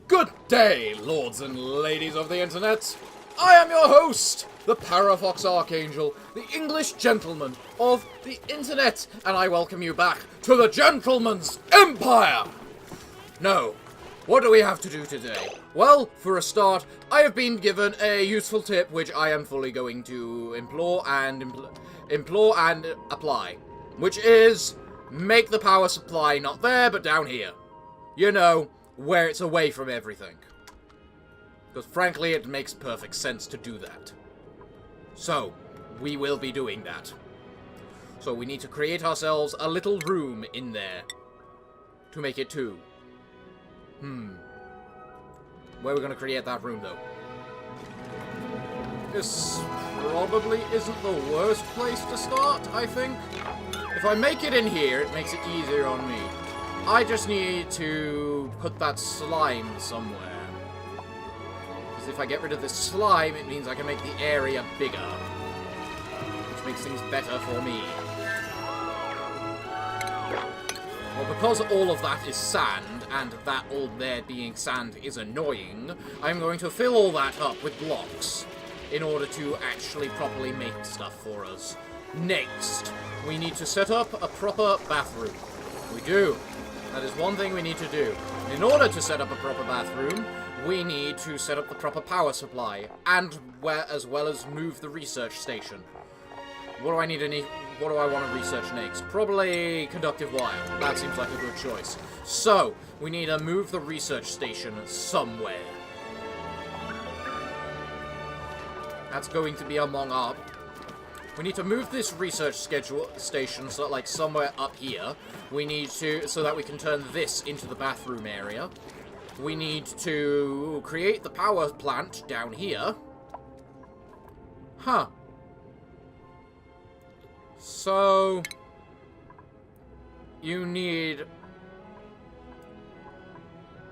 Good day, lords and ladies of the internet. I am your host, the Parafox Archangel, the English gentleman of the internet, and I welcome you back to the Gentleman's Empire! No, what do we have to do today? Well, for a start, I have been given a useful tip which I am fully going to implore and apply, which is make the power supply not there but down here. You know, where it's away from everything. Because frankly, it makes perfect sense to do that. So, we will be doing that. So we need to create ourselves a little room in there to make it two. Where are we going to create that room, though? This probably isn't the worst place to start, I think. If I make it in here, it makes it easier on me. I just need to put that slime somewhere. Because if I get rid of this slime, it means I can make the area bigger. Which makes things better for me. Well, because all of that is sand, and that all there being sand is annoying, I'm going to fill all that up with blocks in order to actually properly make stuff for us. Next, we need to set up a proper bathroom. We do. That is one thing we need to do. In order to set up a proper bathroom, we need to set up the proper power supply, and as well as move the research station. What do I want to research next? Probably conductive wire. That seems like a good choice. So, we need to move the research station somewhere. That's going to be among our... We need to move this research station so like somewhere up here. We need to, so that we can turn this into the bathroom area. We need to create the power plant down here. Huh. So, you need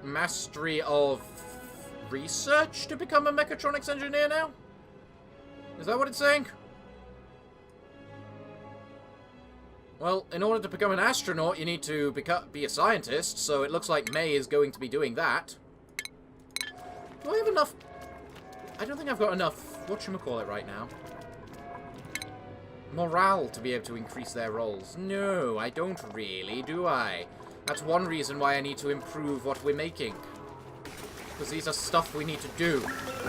mastery of research to become a mechatronics engineer now? Is that what it's saying? Well, in order to become an astronaut, you need to be a scientist, so it looks like May is going to be doing that. Do I have enough? I don't think I've got enough, whatchamacallit right now. Morale to be able to increase their roles. No, I don't really, do I? That's one reason why I need to improve what we're making. Because these are stuff we need to do.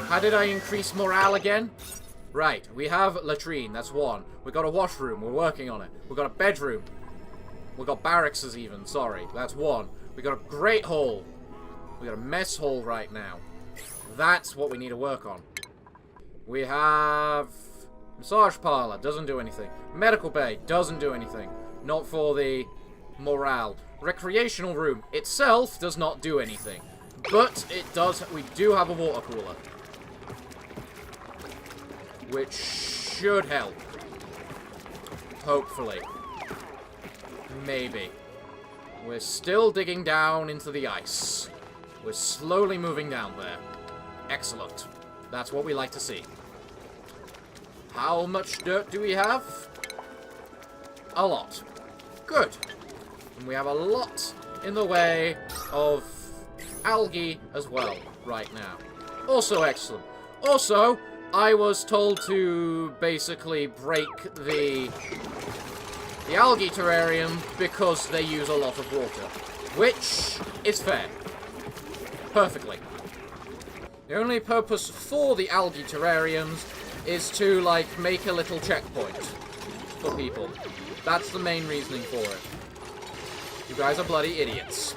How did I increase morale again? Right, we have latrine, that's one. We got a washroom, we're working on it. We got a bedroom. We got barracks even, sorry, that's one. We got a great hall. We got a mess hall right now. That's what we need to work on. We have massage parlor, doesn't do anything. Medical bay, doesn't do anything. Not for the morale. Recreational room itself does not do anything. But it does, we do have a water cooler. Which should help. Hopefully. Maybe. We're still digging down into the ice. We're slowly moving down there. Excellent. That's what we like to see. How much dirt do we have? A lot. Good. And we have a lot in the way of algae as well right now. Also excellent. Also, I was told to basically break the algae terrarium because they use a lot of water. Which is fair. Perfectly. The only purpose for the algae terrariums is to, like, make a little checkpoint for people. That's the main reasoning for it. You guys are bloody idiots.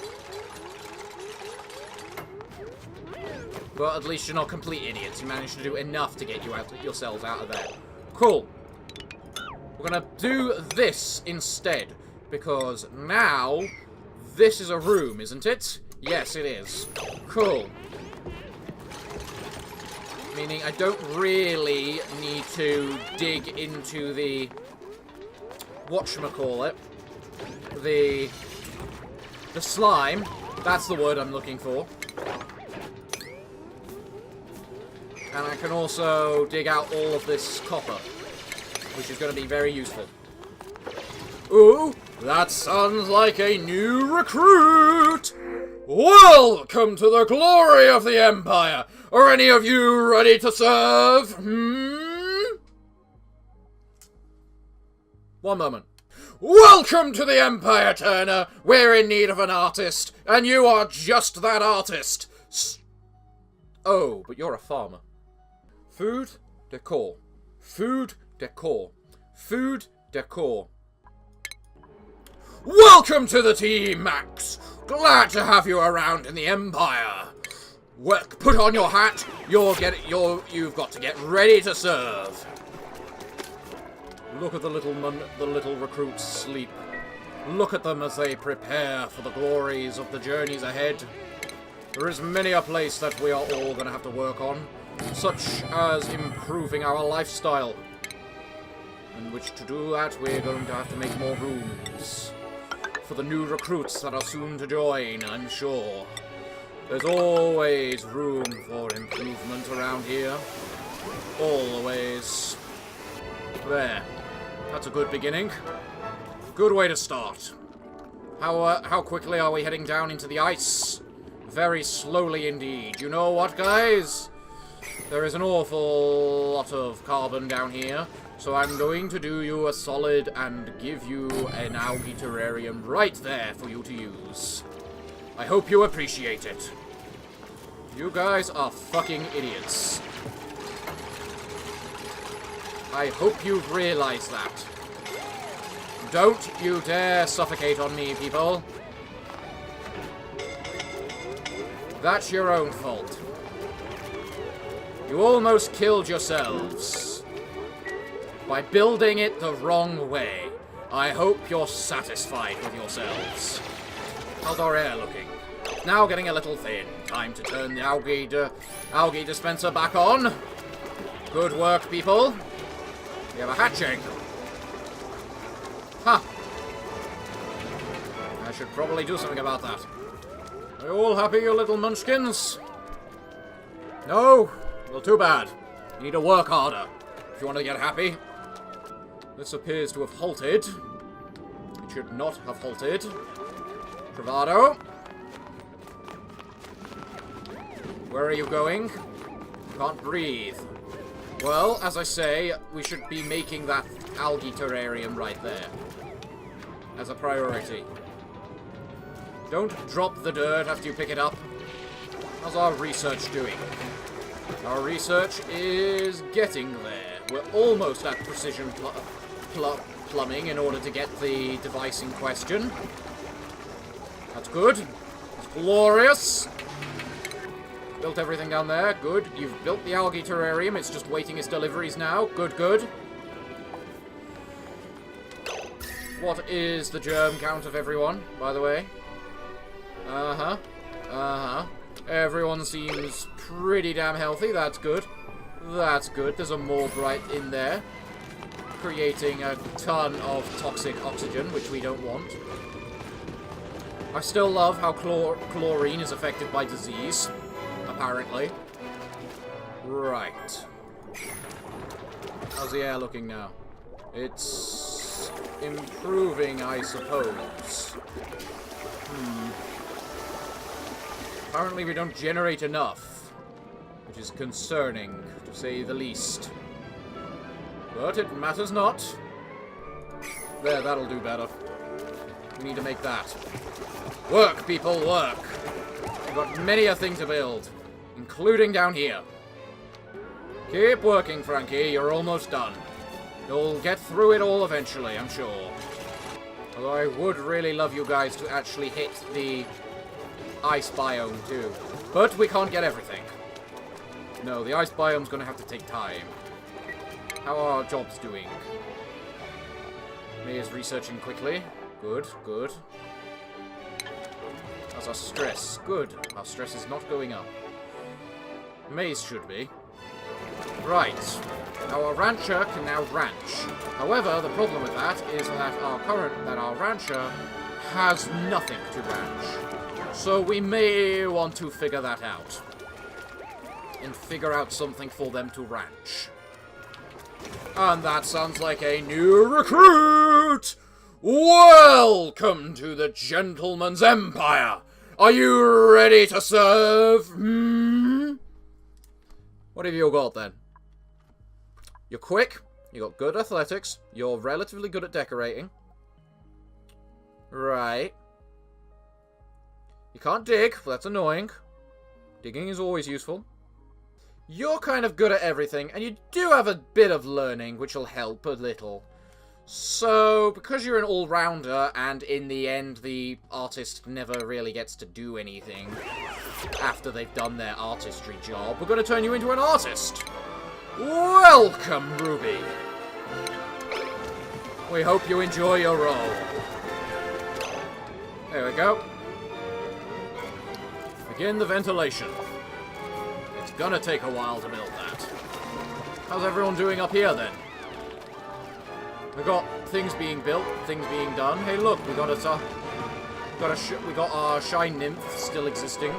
But at least you're not complete idiots. You managed to do enough to get yourselves out of there. Cool. We're gonna do this instead. Because now, this is a room, isn't it? Yes, it is. Cool. Meaning I don't really need to dig into the... whatchamacallit. The slime. That's the word I'm looking for. And I can also dig out all of this copper, which is going to be very useful. Ooh, that sounds like a new recruit! Welcome to the glory of the Empire! Are any of you ready to serve? One moment. Welcome to the Empire, Turner! We're in need of an artist, and you are just that artist! Oh, but you're a farmer. Food, decor. Food, decor. Food, decor. Welcome to the team, Max! Glad to have you around in the Empire. Put on your hat. You've got to get ready to serve. Look at the little recruits sleep. Look at them as they prepare for the glories of the journeys ahead. There is many a place that we are all going to have to work on, such as improving our lifestyle. In which to do that, we're going to have to make more rooms. For the new recruits that are soon to join, I'm sure. There's always room for improvement around here. Always. There. That's a good beginning. Good way to start. How quickly are we heading down into the ice? Very slowly indeed. You know what, guys? There is an awful lot of carbon down here. So I'm going to do you a solid and give you an algae terrarium right there for you to use. I hope you appreciate it. You guys are fucking idiots. I hope you realize that. Don't you dare suffocate on me, people. That's your own fault. You almost killed yourselves by building it the wrong way. I hope you're satisfied with yourselves. How's our air looking? Now getting a little thin. Time to turn the algae dispenser back on. Good work, people. We have a hatching. Huh. I should probably do something about that. Are you all happy, you little munchkins? No? Well, too bad. You need to work harder if you want to get happy. This appears to have halted. It should not have halted. Bravado. Where are you going? Can't breathe. Well, as I say, we should be making that algae terrarium right there. As a priority. Don't drop the dirt after you pick it up. How's our research doing? Our research is getting there. We're almost at precision plumbing in order to get the device in question. That's good. It's glorious. Built everything down there. Good. You've built the algae terrarium. It's just waiting its deliveries now. Good, good. What is the germ count of everyone, by the way? Uh-huh. Uh-huh. Everyone seems pretty damn healthy. That's good. That's good. There's a Morbrite in there, creating a ton of toxic oxygen, which we don't want. I still love how chlorine is affected by disease, apparently. Right. How's the air looking now? It's improving, I suppose. Apparently we don't generate enough, which is concerning, to say the least. But it matters not. There, that'll do better. We need to make that. Work, people, work! We've got many a thing to build, including down here. Keep working, Frankie, you're almost done. You'll get through it all eventually, I'm sure. Although I would really love you guys to actually hit the ice biome too. But we can't get everything. No, the ice biome's gonna have to take time. How are our jobs doing? May is researching quickly. Good, good. How's our stress? Good. Our stress is not going up. Maze should be. Right. Now our rancher can now ranch. However, the problem with that is that our rancher has nothing to ranch. So we may want to figure that out. And figure out something for them to ranch. And that sounds like a new recruit! Welcome to the Gentleman's Empire! Are you ready to serve? What have you got then? You're quick. You got good athletics. You're relatively good at decorating. Right. You can't dig. That's annoying. Digging is always useful. You're kind of good at everything, and you do have a bit of learning, which will help a little. So, because you're an all-rounder, and in the end, the artist never really gets to do anything after they've done their artistry job, we're going to turn you into an artist. Welcome, Ruby. We hope you enjoy your role. There we go. Begin the ventilation. It's gonna take a while to build that. How's everyone doing up here, then? We got things being built, things being done. Hey, look, we got our Shine Nymph still existing.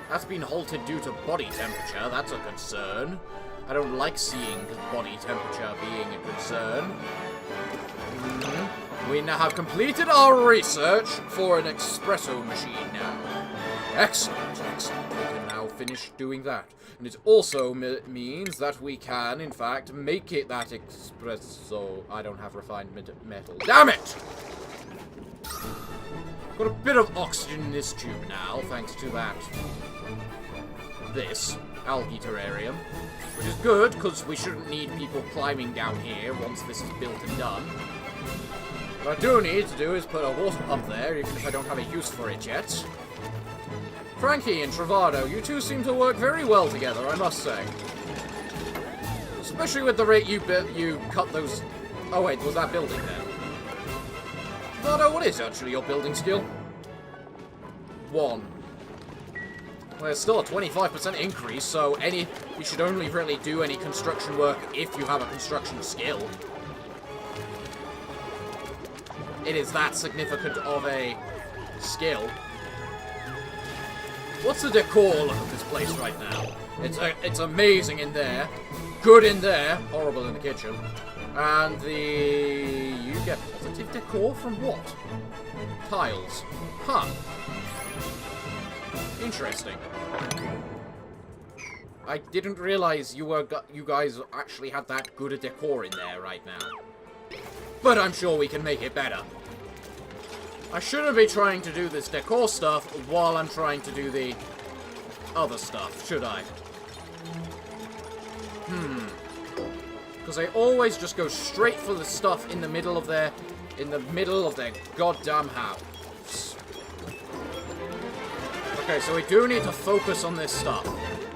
That's been halted due to body temperature. That's a concern. I don't like seeing body temperature being a concern. We now have completed our research for an espresso machine now. Excellent, excellent. We can now finish doing that. And it also means that we can, in fact, make it that espresso. I don't have refined metal. Damn it! Got a bit of oxygen in this tube now, thanks to that. This algae terrarium. Which is good, because we shouldn't need people climbing down here once this is built and done. What I do need to do is put a water pump there, even if I don't have a use for it yet. Frankie and Travado, you two seem to work very well together, I must say. Especially with the rate you cut those... Oh wait, was that building there? Travado, what is actually your building skill? 1. Well, it's still a 25% increase, so you should only really do any construction work if you have a construction skill. It is that significant of a skill. What's the decor look of this place right now? It's amazing in there, good in there, horrible in the kitchen, and you get positive decor from what? Tiles. Huh. Interesting. I didn't realize you guys actually had that good a decor in there right now. But I'm sure we can make it better. I shouldn't be trying to do this decor stuff while I'm trying to do the other stuff, should I? Because they always just go straight for the stuff in the middle of their goddamn house. Okay, so we do need to focus on this stuff.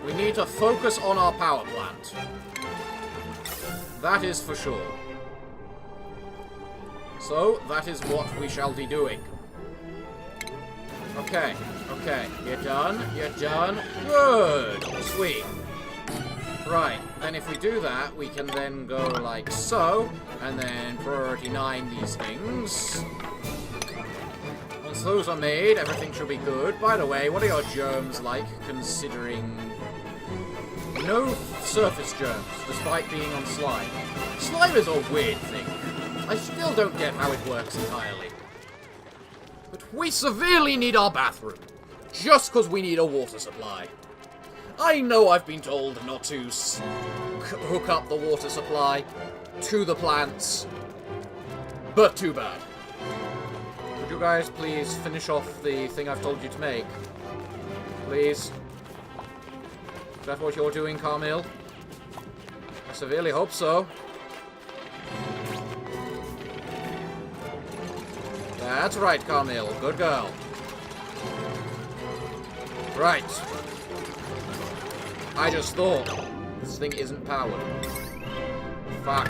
We need to focus on our power plant. That is for sure. So, that is what we shall be doing. Okay, okay. You're done. You're done. Good. Sweet. Right. Then if we do that, we can then go like so, and then priority 9 these things. Once those are made, everything should be good. By the way, what are your germs like, considering... No surface germs, despite being on slime. Slime is a weird thing. I still don't get how it works entirely. But we severely need our bathroom. Just because we need a water supply. I know I've been told not to hook up the water supply to the plants. But too bad. Could you guys please finish off the thing I've told you to make? Please. Is that what you're doing, Carmel? I severely hope so. That's right, Carmel. Good girl. Right. I just thought this thing isn't powered. Fuck.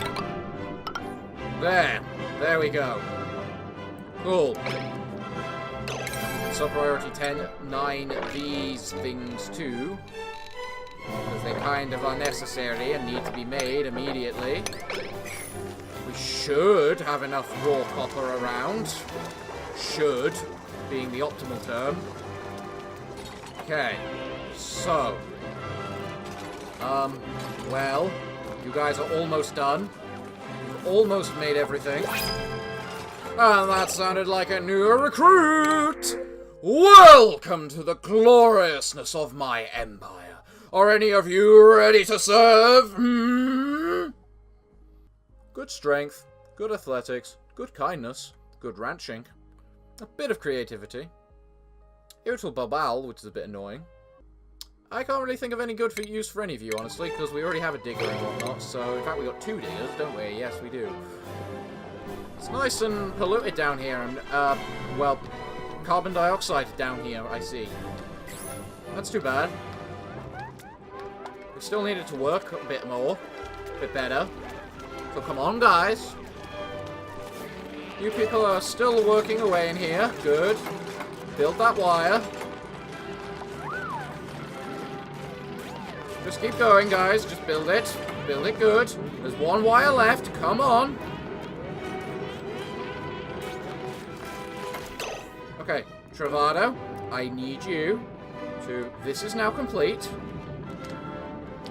There. There we go. Cool. So priority 9 these things too. Because they kind of are necessary and need to be made immediately. We should have enough raw copper around. Should, being the optimal term. Okay, so. Well, you guys are almost done. You've almost made everything. And that sounded like a new recruit! Welcome to the gloriousness of my empire. Are any of you ready to serve? Good strength, good athletics, good kindness, good ranching, a bit of creativity, irritable bowel, which is a bit annoying. I can't really think of any good use for any of you, honestly, because we already have a digger and whatnot, so in fact we got 2 diggers, don't we? Yes, we do. It's nice and polluted down here, and, well, carbon dioxide down here, I see. That's too bad. We still needed to work a bit more, a bit better. So come on, guys. You people are still working away in here. Good. Build that wire. Just keep going, guys. Just build it. Build it good. There's 1 wire left. Come on. Okay, Travado, I need you to... This is now complete.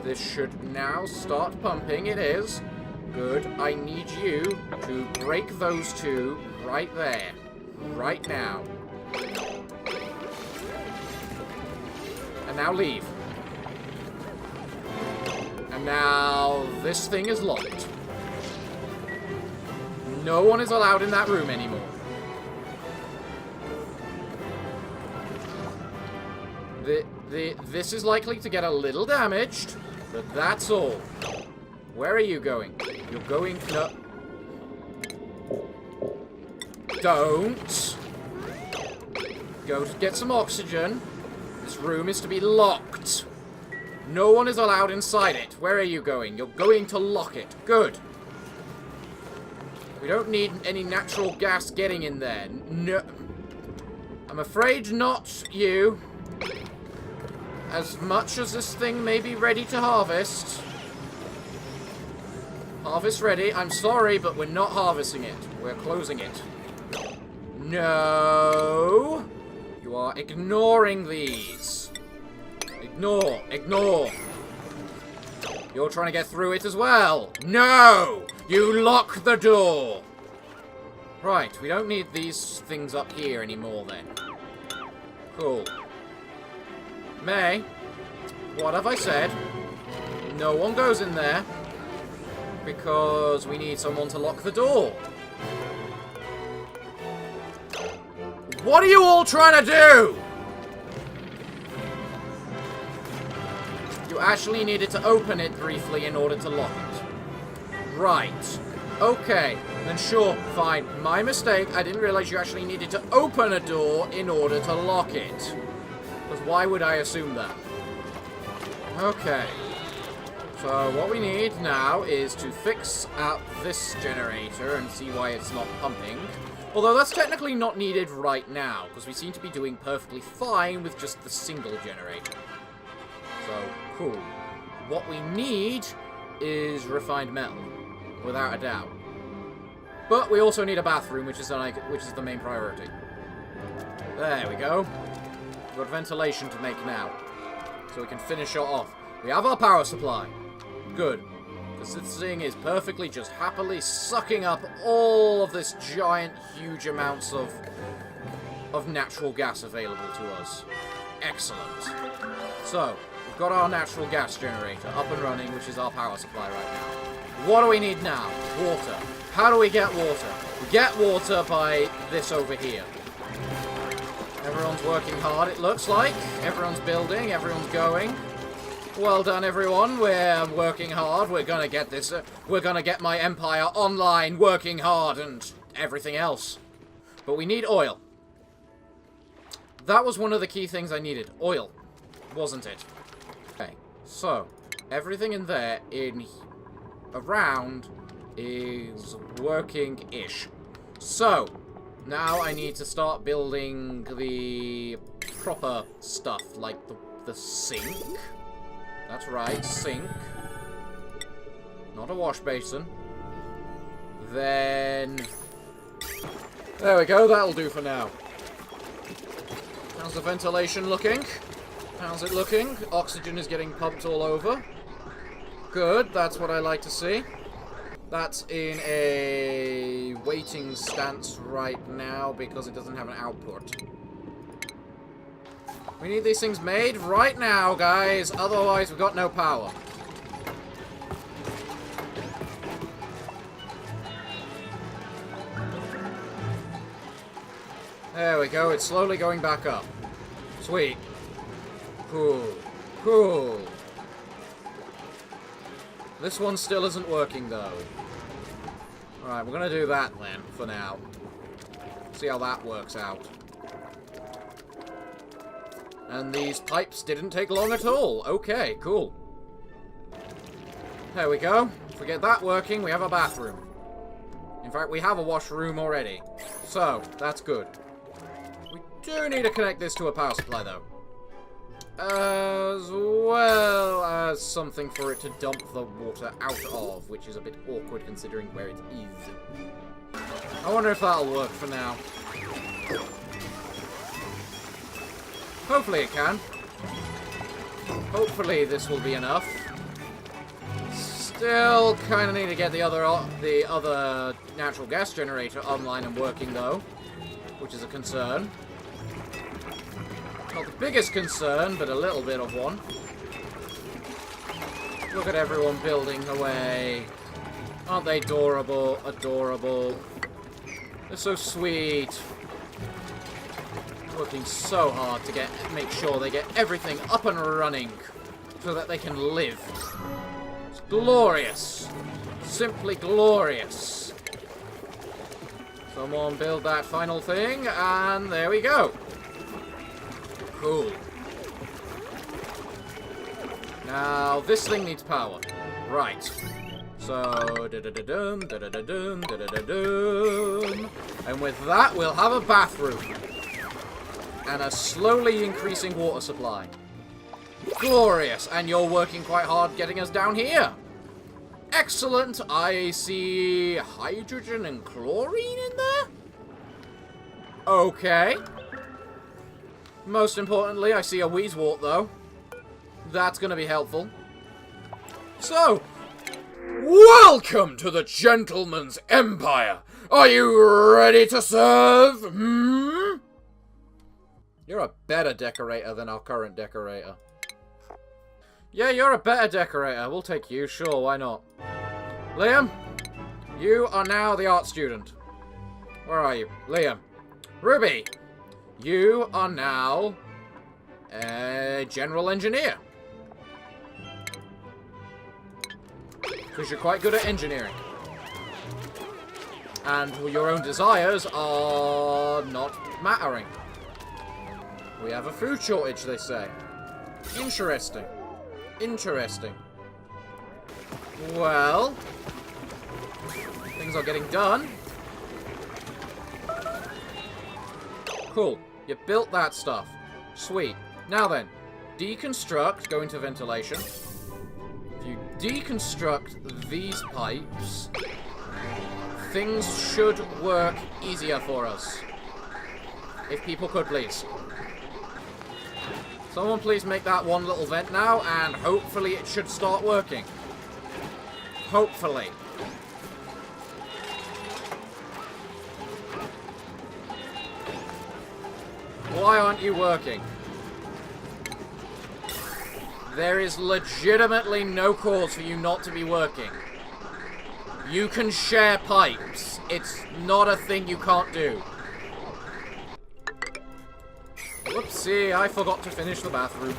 This should now start pumping. It is. Good. I need you to break those 2 right there. Right now. And now leave. And now this thing is locked. No one is allowed in that room anymore. This is likely to get a little damaged, but that's all. Where are you going? You're going... No. Don't. Go to get some oxygen. This room is to be locked. No one is allowed inside it. Where are you going? You're going to lock it. Good. We don't need any natural gas getting in there. No. I'm afraid not you. As much as this thing may be ready to harvest. Harvest ready. I'm sorry, but we're not harvesting it. We're closing it. No. You are ignoring these. Ignore. Ignore. You're trying to get through it as well. No. You lock the door. Right. We don't need these things up here anymore then. Cool. May, what have I said? No one goes in there because we need someone to lock the door. What are you all trying to do? You actually needed to open it briefly in order to lock it. Right. Okay. Then sure, fine. My mistake. I didn't realize you actually needed to open a door in order to lock it. Because why would I assume that? Okay. So what we need now is to fix up this generator and see why it's not pumping. Although that's technically not needed right now, because we seem to be doing perfectly fine with just the single generator. So, cool. What we need is refined metal, without a doubt. But we also need a bathroom, which is the main priority. There we go. We've got ventilation to make now, so we can finish it off. We have our power supply. Good. Because this thing is perfectly just happily sucking up all of this giant, huge amounts of natural gas available to us. Excellent. So, we've got our natural gas generator up and running, which is our power supply right now. What do we need now? Water. How do we get water? We get water by this over here. Everyone's working hard, it looks like. Everyone's building, everyone's going. Well done, everyone. We're working hard. We're gonna get this. We're gonna get my empire online, working hard, and everything else. But we need oil. That was one of the key things I needed. Oil. Wasn't it? Okay. So, everything in there, around, is working-ish. So, now I need to start building the proper stuff, like the sink. That's right, sink. Not a wash basin. Then... there we go, that'll do for now. How's the ventilation looking? How's it looking? Oxygen is getting pumped all over. Good, that's what I like to see. That's in a waiting stance right now because it doesn't have an output. We need these things made right now, guys. Otherwise, we've got no power. There we go. It's slowly going back up. Sweet. Cool. Cool. This one still isn't working, though. Alright, we're going to do that then, for now. See how that works out. And these pipes didn't take long at all. Okay, cool. There we go. If we get that working, we have a bathroom. In fact, we have a washroom already. So, that's good. We do need to connect this to a power supply, though. As well as something for it to dump the water out of, which is a bit awkward considering where it is. I wonder if that'll work for now. Hopefully it can. Hopefully this will be enough. Still kind of need to get the other natural gas generator online and working, though, which is a concern. Not the biggest concern, but a little bit of one. Look at everyone building away. Aren't they adorable? Adorable. They're so sweet. Working so hard to make sure they get everything up and running so that they can live. It's glorious. Simply glorious. Someone build that final thing, and there we go. Cool. Now, this thing needs power. Right. So, da-da-da-dum, da-da-da-dum, da-da-da-dum. And with that, we'll have a bathroom. And a slowly increasing water supply. Glorious. And you're working quite hard getting us down here. Excellent. I see hydrogen and chlorine in there. Okay. Most importantly, I see a wheezewort, though. That's going to be helpful. So, welcome to the Gentleman's Empire. Are you ready to serve? Hmm? You're a better decorator than our current decorator. Yeah, you're a better decorator. We'll take you. Sure, why not? Liam, you are now the art student. Where are you? Liam. Ruby. You are now a general engineer. Because you're quite good at engineering. And your own desires are not mattering. We have a food shortage, they say. Interesting. Interesting. Well, things are getting done. Cool. You built that stuff. Sweet. Now then, deconstruct, go into ventilation. If you deconstruct these pipes, things should work easier for us. If people could, please. Someone please make that one little vent now, and hopefully it should start working. Hopefully. Why aren't you working? There is legitimately no cause for you not to be working. You can share pipes. It's not a thing you can't do. Whoopsie, I forgot to finish the bathroom.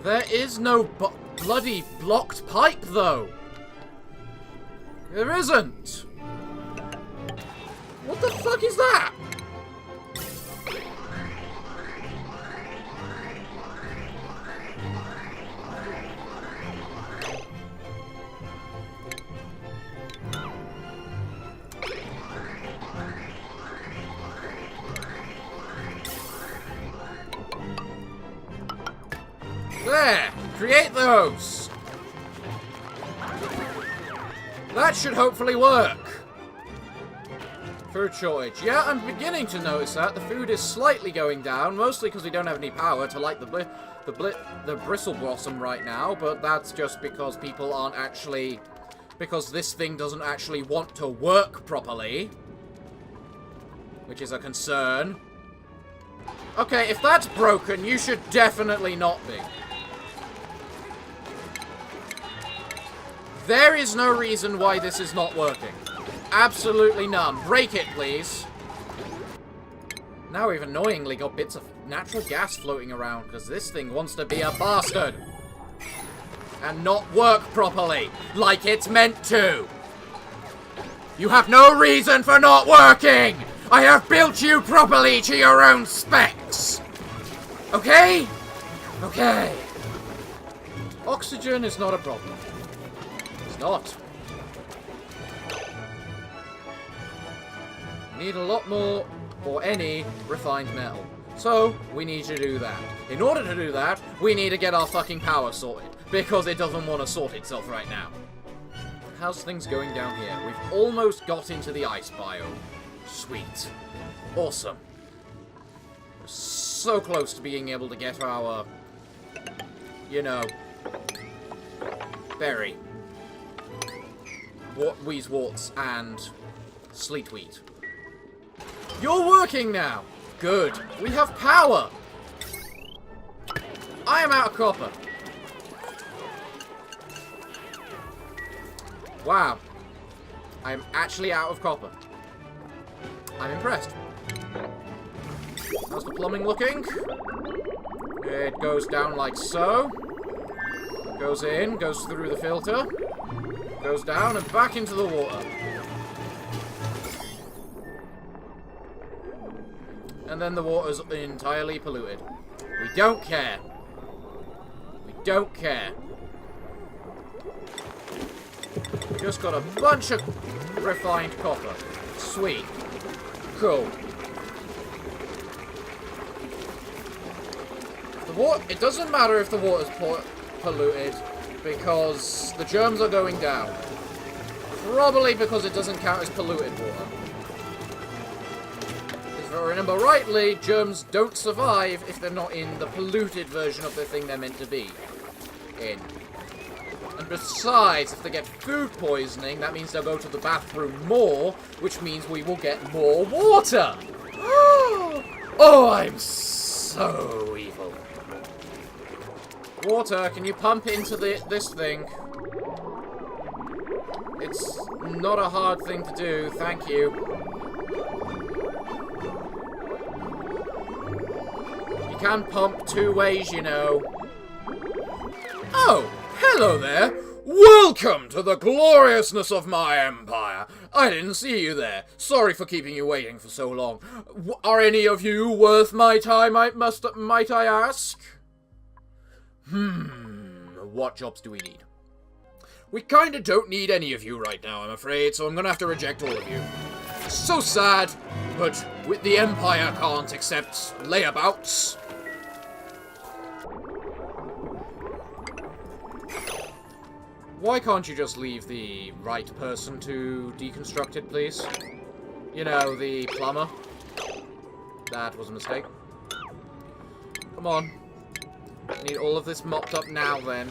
There is no bloody blocked pipe, though. There isn't. What the fuck is that? There! Create those! That should hopefully work. Food shortage. Yeah, I'm beginning to notice that. The food is slightly going down, mostly because we don't have any power to light the bristle blossom right now, but that's just because people aren't actually... because this thing doesn't actually want to work properly. Which is a concern. Okay, if that's broken, you should definitely not be. There is no reason why this is not working. Absolutely none. Break it, please. Now we've annoyingly got bits of natural gas floating around, because this thing wants to be a bastard. And not work properly, like it's meant to. You have no reason for not working! I have built you properly to your own specs! Okay? Okay. Oxygen is not a problem. It's not. Need a lot more, or any, refined metal. So, we need to do that. In order to do that, we need to get our fucking power sorted. Because it doesn't want to sort itself right now. How's things going down here? We've almost got into the ice biome. Sweet. Awesome. We're so close to being able to get our, you know, berry. Wheezeworts and sleetweed. You're working now! Good. We have power! I am out of copper. Wow. I'm actually out of copper. I'm impressed. How's the plumbing looking? It goes down like so. Goes in, goes through the filter. Goes down and back into the water. And then the water's entirely polluted. We don't care. We don't care. Just got a bunch of refined copper. Sweet. Cool. It doesn't matter if the water's polluted, because the germs are going down. Probably because it doesn't count as polluted water. If I remember rightly, germs don't survive if they're not in the polluted version of the thing they're meant to be in. And besides, if they get food poisoning, that means they'll go to the bathroom more, which means we will get more water. Oh, I'm so evil. Water, can you pump into this thing? It's not a hard thing to do, thank you. You can pump 2 ways, you know. Oh! Hello there! Welcome to the gloriousness of my empire! I didn't see you there. Sorry for keeping you waiting for so long. Are any of you worth my time, might I ask? What jobs do we need? We kinda don't need any of you right now, I'm afraid, so I'm gonna have to reject all of you. So sad, but the empire can't accept layabouts. Why can't you just leave the right person to deconstruct it, please? You know, the plumber. That was a mistake. Come on. Need all of this mopped up now, then.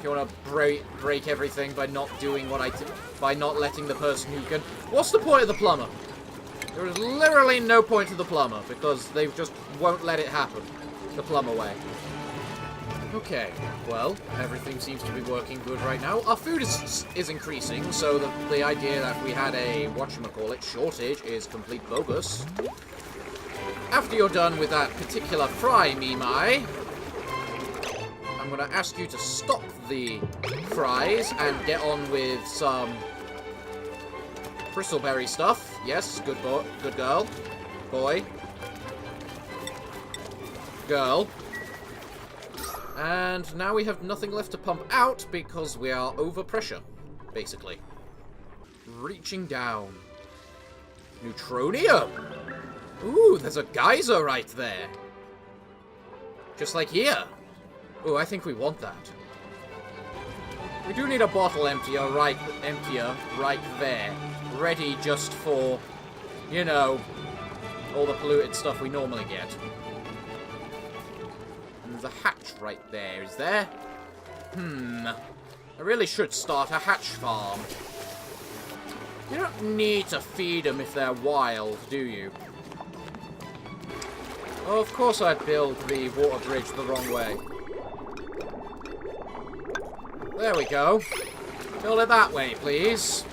You want to break everything by not doing what I did, by not letting the person who can... What's the point of the plumber? There is literally no point to the plumber, because they just won't let it happen. The plumber way. Okay, well, everything seems to be working good right now. Our food is increasing, so the idea that we had a, whatchamacallit, shortage is complete bogus. After you're done with that particular fry, Mimai, I'm going to ask you to stop the fries and get on with some bristleberry stuff. Yes, good boy, good girl. Boy. Girl. And now we have nothing left to pump out because we are over pressure, basically. Reaching down. Neutronium! Ooh, there's a geyser right there. Just like here. Ooh, I think we want that. We do need a bottle emptier right there. Ready just for, you know, all the polluted stuff we normally get. And there's a hatch right there, is there? I really should start a hatch farm. You don't need to feed them if they're wild, do you? Oh, of course I'd build the water bridge the wrong way. There we go. Build it that way, please.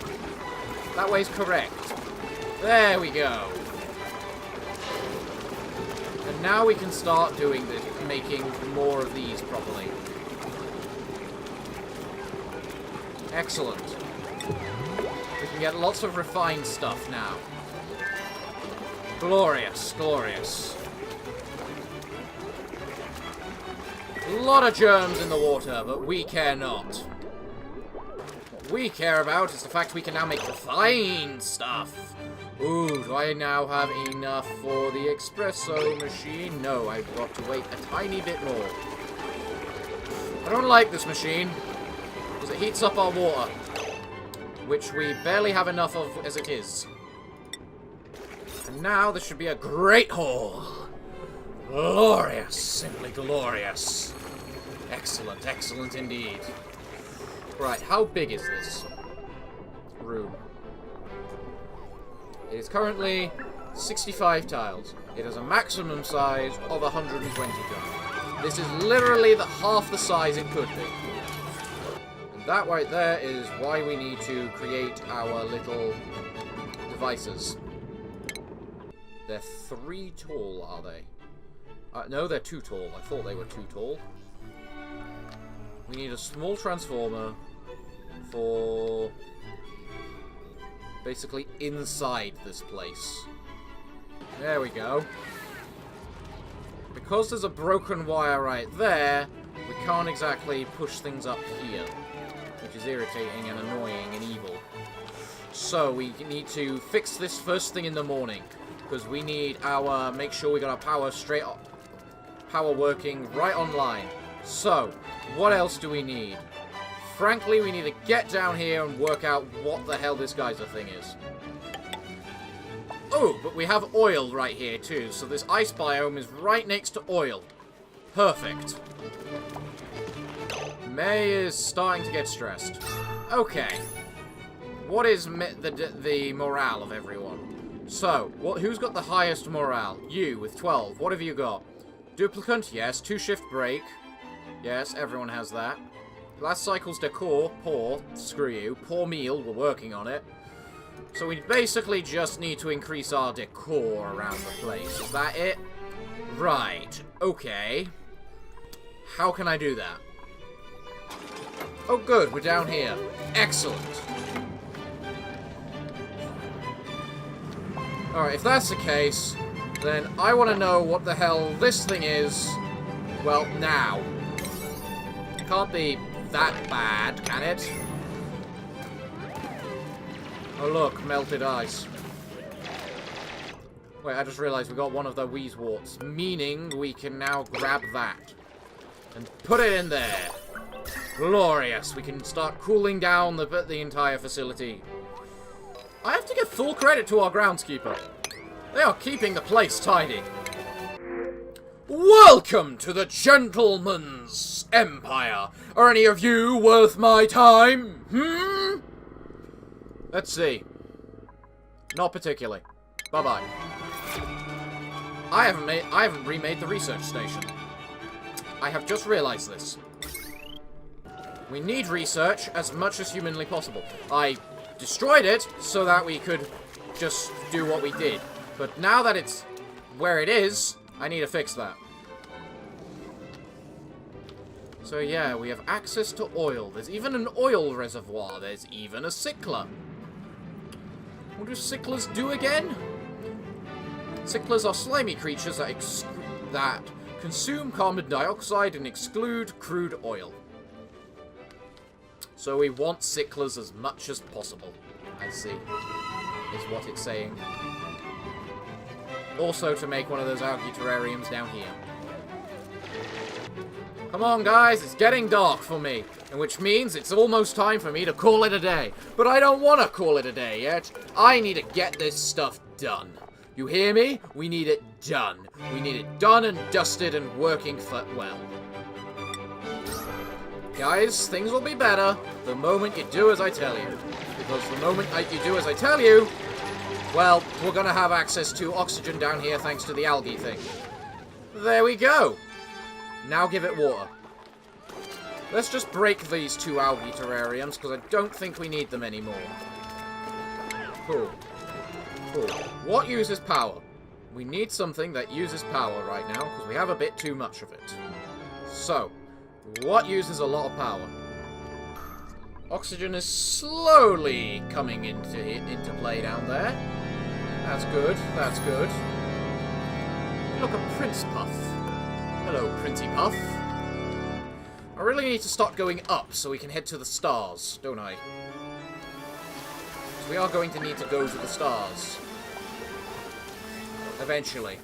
That way's correct. There we go. And now we can start doing this, making more of these properly. Excellent. We can get lots of refined stuff now. Glorious, glorious. A lot of germs in the water, but we care not. What we care about is the fact we can now make refined stuff. Ooh, do I now have enough for the espresso machine? No, I've got to wait a tiny bit more. I don't like this machine, because it heats up our water, which we barely have enough of as it is. And now this should be a great haul. Glorious, simply glorious. Excellent, excellent indeed. Right, how big is this room? It is currently 65 tiles. It has a maximum size of 120 tiles. This is literally half the size it could be. And that right there is why we need to create our little devices. They're 3 tall, are they? No, they're 2 tall. I thought they were 2 tall. We need a small transformer for basically inside this place. There we go. Because there's a broken wire right there, we can't exactly push things up here, which is irritating and annoying and evil. So we need to fix this first thing in the morning, because we need our, make sure we got our power straight up, power working right online. So, what else do we need? Frankly, we need to get down here and work out what the hell this geyser thing is. Oh, but we have oil right here too, so this ice biome is right next to oil. Perfect. May is starting to get stressed. Okay. What is the morale of everyone? So, who's got the highest morale? You, with 12. What have you got? Duplicant? Yes. 2 shift break. Yes, everyone has that. Last cycle's decor, poor. Screw you. Poor meal, we're working on it. So we basically just need to increase our decor around the place. Is that it? Right. Okay. How can I do that? Oh good, we're down here. Excellent. Alright, if that's the case, then I want to know what the hell this thing is. Well, now. Can't be that bad, can it? Oh look, melted ice. Wait, I just realized we got one of the Wheezeworts, meaning we can now grab that and put it in there. Glorious. We can start cooling down the entire facility. I have to give full credit to our groundskeeper. They are keeping the place tidy. Welcome to the Gentleman's Empire. Are any of you worth my time? Let's see. Not particularly. Bye-bye. I haven't remade the research station. I have just realized this. We need research as much as humanly possible. I destroyed it so that we could just do what we did. But now that it's where it is, I need to fix that. So yeah, we have access to oil. There's even an oil reservoir. There's even a cycler. What do cyclers do again? Cyclers are slimy creatures that consume carbon dioxide and exclude crude oil. So we want cyclers as much as possible, I see, is what it's saying. Also to make one of those algae terrariums down here. Come on, guys, it's getting dark for me, and which means it's almost time for me to call it a day. But I don't want to call it a day yet. I need to get this stuff done. You hear me? We need it done. We need it done and dusted and working well. Guys, things will be better the moment you do as I tell you. Because the moment you do as I tell you, well, we're going to have access to oxygen down here thanks to the algae thing. There we go. Now give it water. Let's just break these 2 algae terrariums, because I don't think we need them anymore. Cool. Cool. What uses power? We need something that uses power right now, because we have a bit too much of it. So, what uses a lot of power? Oxygen is slowly coming into play down there. That's good, that's good. Look, a Prince Puff. Hello, Princey Puff. I really need to start going up so we can head to the stars, don't I? So we are going to need to go to the stars. Eventually.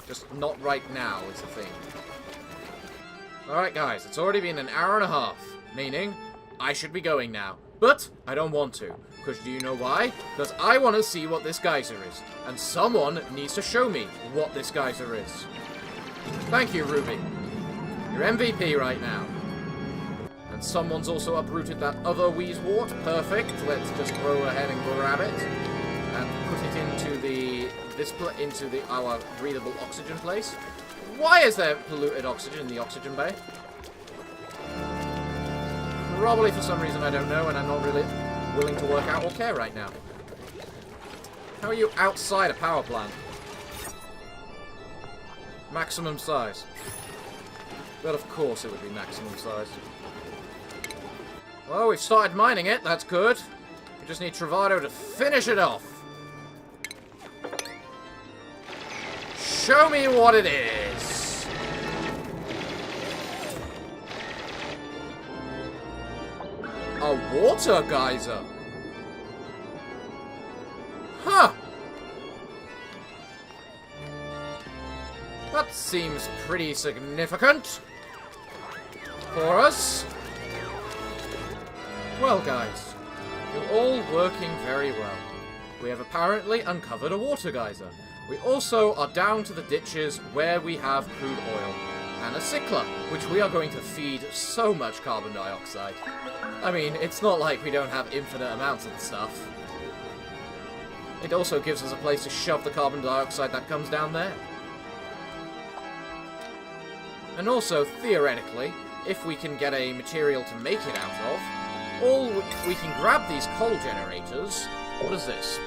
Just not right now is the thing. Alright guys, it's already been an hour and a half. Meaning, I should be going now. But, I don't want to. Because do you know why? Because I want to see what this geyser is. And someone needs to show me what this geyser is. Thank you, Ruby. You're MVP right now. And someone's also uprooted that other Wheezewort. Perfect. Let's just go ahead and grab it. And put it into our breathable oxygen place. Why is there polluted oxygen in the oxygen bay? Probably for some reason I don't know, and I'm not really willing to work out or care right now. How are you outside a power plant? Maximum size. But of course it would be maximum size. Well, we've started mining it, that's good. We just need Travado to finish it off. Show me what it is. A water geyser. Huh. That seems pretty significant for us. Well, guys, you're all working very well. We have apparently uncovered a water geyser. We also are down to the ditches where we have crude oil and a cycler, which we are going to feed so much carbon dioxide. I mean, it's not like we don't have infinite amounts of the stuff. It also gives us a place to shove the carbon dioxide that comes down there. And also, theoretically, if we can get a material to make it out of, we can grab these coal generators. What is this?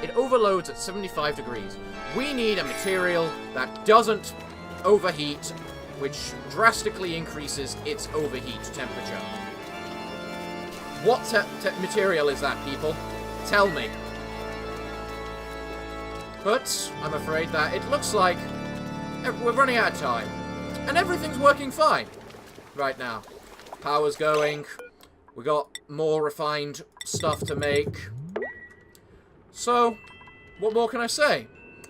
It overloads at 75 degrees. We need a material that doesn't overheat, which drastically increases its overheat temperature. What material is that, people? Tell me. But I'm afraid that it looks like we're running out of time. And everything's working fine right now. Power's going. We got more refined stuff to make. So, what more can I say?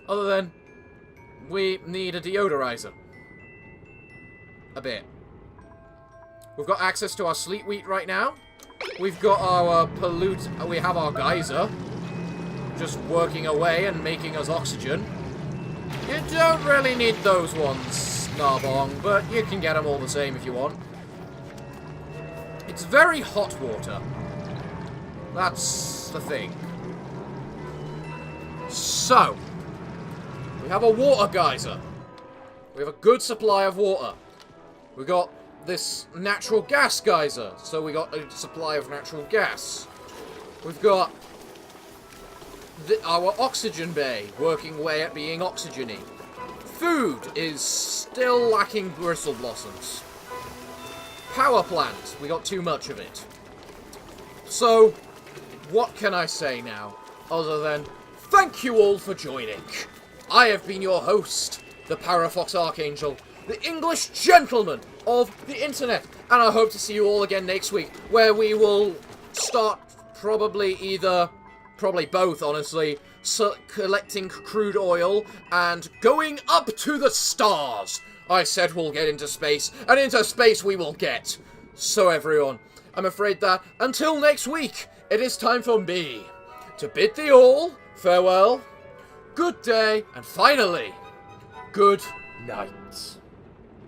Other than, we need a deodorizer. A bit. We've got access to our sleet wheat right now. We've got our we have our geyser. Just working away and making us oxygen. You don't really need those ones, Narbong, but you can get them all the same if you want. It's very hot water. That's the thing. So, we have a water geyser. We have a good supply of water. We got this natural gas geyser, so we got a supply of natural gas. We've got our oxygen bay working away at being oxygeny. Food is still lacking bristle blossoms. Power plant, we got too much of it. So, what can I say now, other than thank you all for joining. I have been your host, the Parafox Archangel, the English gentleman of the internet, and I hope to see you all again next week, where we will start probably both, honestly, collecting crude oil and going up to the stars. I said we'll get into space, and into space we will get. So everyone, I'm afraid that until next week, it is time for me to bid thee all farewell, good day, and finally, good night.